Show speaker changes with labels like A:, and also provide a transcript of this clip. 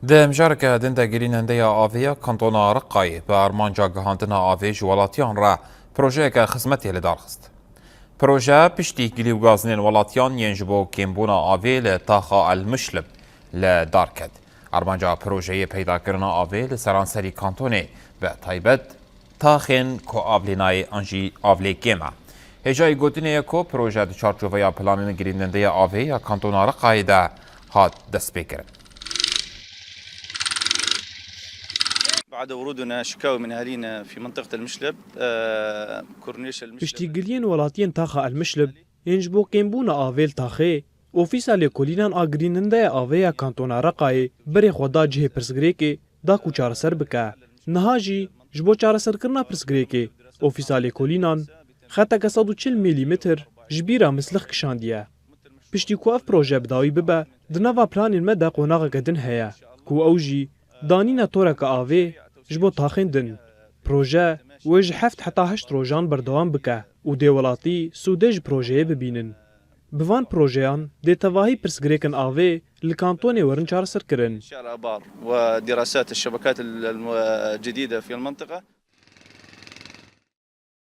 A: ده مشاركة دندا جرينندية آفيا كانتونا رقاي بأرمانجا جهاندنا آفي جوالاتيان را بروجيكا خزمتي لدارخست. بروجا بشتي جليو غازنين ولاتيان ينجبو كيمبونا آفي لطاقة المشلب لداركد. أرمانجا بروجي بيدا كرنا آفي لسرانسري كانتوني بتايبت تاخين كو آفليناي أنجي آفلي كيما. هجاي قوتيني كو بروجا دشارجوفيا بلانين جرينندية آفي كانتونا رقاي دا هات دسبيكر.
B: بعد ورودنا شكاوى من أهالينا في منطقة المشلب كورنيش المشلب
C: پشتیگیریên welatiyên taxa Elmişlib yên ji bo kêmbûna avêl taxê, Ofîsa Lêkolînan a girînindeya avêya Kantona Reqayê berê xwe da cihê pirsgirêkê da ku çareser bike. Niha jî ji bo çareserkirina pirsgirêkê, Ofîsa Lêkolînan xeteke 140 milîmetr ji bîra mislix kişandiye. Piştî ku ev proje bi dawî bibe, di nava planên me de qonaqeke din heye ku ew jî danîna toreka avê ji bo taxên din. Proje wê ji 7 heta 8 rojan berdewam bike û dê welatî sûdê ji projeyê bibînin. Bi van projeyan dê tevahî pirsgirêkên avê li kantonê werin çareserkirin.
B: إنشاء الآبار ودراسات الشبكات الجديدة في المنطقة.